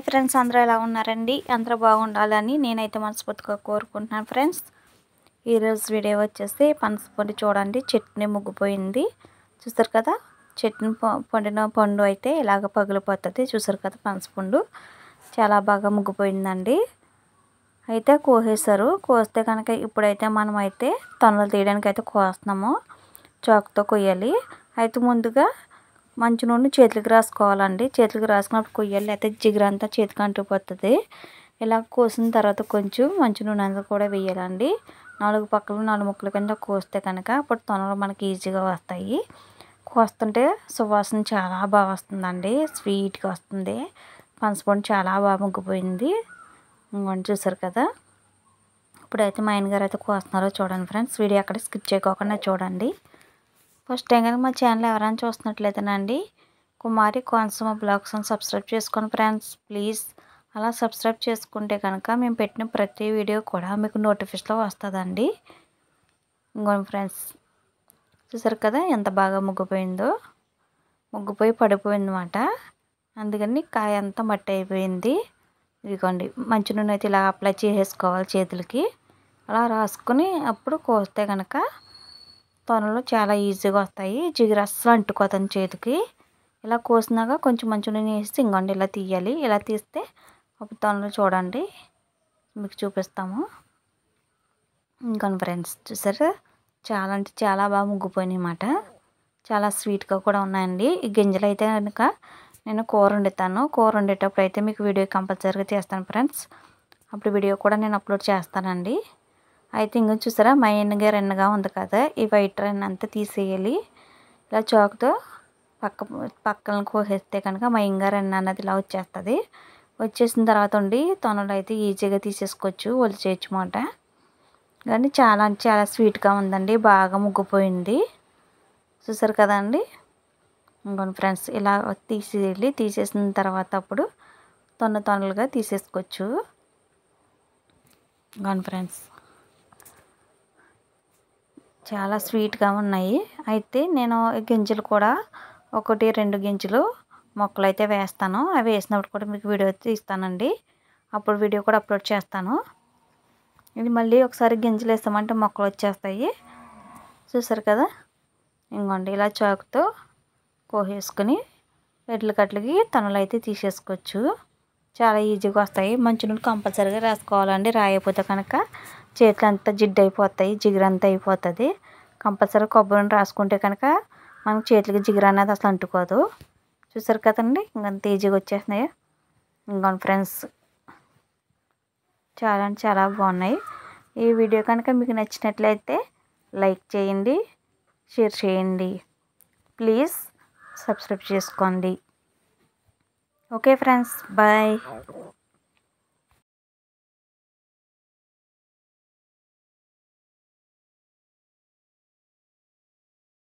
Hi friends, అందరూ ఎలా ఉన్నారండి? అందరూ బాగుండాలని నేనైతే మనస్ఫూర్తిగా కోరుకుంటున్నాను ఫ్రెండ్స్. ఈరోజు వీడియో వచ్చేసి పనసపండు చూడండి, చట్నీ ముగ్గిపోయింది. చూసారు కదా, చట్నీ పండిన పండు అయితే ఇలాగ పగిలిపోతుంది. చూసారు కదా, పనసపండు చాలా బాగా ముగ్గిపోయిందండి. అయితే కోసేశారు. కోస్తే కనుక ఇప్పుడైతే మనం అయితే తొనలు తీయడానికి అయితే కోస్తున్నాము. చాకుతో కొయ్యాలి. అయితే ముందుగా మంచి నూనె చేతులకు రాసుకోవాలండి. చేతులకు రాసుకున్నప్పుడు కొయ్యాలి, అయితే జిగురంతా చేతికి అంటుకుపోతుంది. ఇలా కోసిన తర్వాత కొంచెం మంచి నూనె అంతా కూడా వేయాలండి. 4 పక్కలు 4 ముక్కల కింద కోస్తే కనుక అప్పుడు తొనలు మనకి ఈజీగా వస్తాయి. కోస్తుంటే సువాసన చాలా బాగా వస్తుందండి, స్వీట్గా వస్తుంది. పనసపండు చాలా బాగా ముగ్గిపోయింది. ఇంకొని చూసారు కదా, ఇప్పుడైతే మా ఆయన గారు అయితే కోస్తున్నారో చూడండి ఫ్రెండ్స్. వీడియో అక్కడ స్కిప్ చేయకోకుండా చూడండి. ఫస్ట్ టైం కనుక మా ఛానల్ ఎవరైనా చూస్తున్నట్లయితేనండి, కుమారి కోనసీమ బ్లాగ్స్ అని సబ్స్క్రైబ్ చేసుకోండి ఫ్రెండ్స్ ప్లీజ్. అలా సబ్స్క్రైబ్ చేసుకుంటే కనుక మేము పెట్టిన ప్రతి వీడియో కూడా మీకు నోటిఫికేషన్లో వస్తుందండి. ఇంకోండి ఫ్రెండ్స్, చూసారు కదా ఎంత బాగా ముగ్గిపోయిందో. ముగ్గిపోయి పడిపోయింది అన్నమాట. అందుకని కాయ అంతా మట్టి అయిపోయింది. ఇదిగోండి, మంచి నూనె అయితే ఇలా అప్లై చేసేసుకోవాలి చేతులకి. అలా రాసుకుని అప్పుడు కోస్తే కనుక తొనలు చాలా ఈజీగా వస్తాయి. జిగురు అస్సలు అంటుకోతుంది చేతికి. ఇలా కోసినాక కొంచెం మంచి నూనె వేసి ఇంకోండి ఇలా తీయాలి. ఇలా తీస్తే ఒక తొనలు చూడండి మీకు చూపిస్తాము. ఇంకోండి ఫ్రెండ్స్, చూసారు చాలా అంటే చాలా బాగా ముగ్గిపోయినాయి అన్నమాట. చాలా స్వీట్గా కూడా ఉన్నాయండి. ఈ గింజలు అయితే కనుక నేను కూర వండుతాను. కూర వండేటప్పుడు అయితే మీకు వీడియో కంపల్సరీగా తీస్తాను ఫ్రెండ్స్. అప్పుడు వీడియో కూడా నేను అప్లోడ్ చేస్తానండి. అయితే ఇంక చూసారా, మైన్గా రెన్నగా ఉంది కదా, ఈ వైట్ రెన్ అంతా తీసేయాలి. ఇలా చాకుతో పక్కన కోసేస్తే కనుక మైన్గా రెన్న అన్నది ఇలా వచ్చేస్తుంది. వచ్చేసిన తర్వాత ఉండి తొనలు అయితే ఈజీగా తీసేసుకోవచ్చు, ఒలిచేయచ్చు అన్నమాట. కానీ చాలా అంటే చాలా స్వీట్గా ఉందండి, బాగా ముగ్గిపోయింది. చూసారు కదండి. ఇంకోండి ఫ్రెండ్స్, ఇలా తీసేసిన తర్వాత అప్పుడు తొనలుగా తీసేసుకోవచ్చు. ఇంకోండి ఫ్రెండ్స్, చాలా స్వీట్గా ఉన్నాయి. అయితే నేను గింజలు కూడా 1-2 గింజలు మొక్కలు అయితే వేస్తాను. అవి వేసినప్పుడు కూడా మీకు వీడియో తీస్తానండి. అప్పుడు వీడియో కూడా అప్లోడ్ చేస్తాను. ఇది మళ్ళీ ఒకసారి గింజలు వేస్తామంటే మొక్కలు వచ్చేస్తాయి. చూసారు కదా, ఇంకోండి ఇలా చాకుతో కోసేసుకుని కట్లకి తొనలు అయితే తీసేసుకోవచ్చు. చాలా ఈజీగా వస్తాయి. మంచి నూనె కంపల్సరీగా రాసుకోవాలండి. రాయకపోతే కనుక చేతులు అంతా జిడ్డు అయిపోతాయి, జిగురు అంతా అయిపోతుంది. కంపల్సరీగా కొబ్బరి నూనె రాసుకుంటే కనుక మనకు చేతులకి జిగురు అనేది అసలు అంటుకోదు. చూసారు కదండి, ఇంకంత ఈజీగా వచ్చేస్తున్నాయి. ఇంకోండి ఫ్రెండ్స్, చాలా అంటే చాలా బాగున్నాయి. ఈ వీడియో కనుక మీకు నచ్చినట్లయితే లైక్ చేయండి, షేర్ చేయండి, ప్లీజ్ సబ్స్క్రైబ్ చేసుకోండి. Okay friends, bye.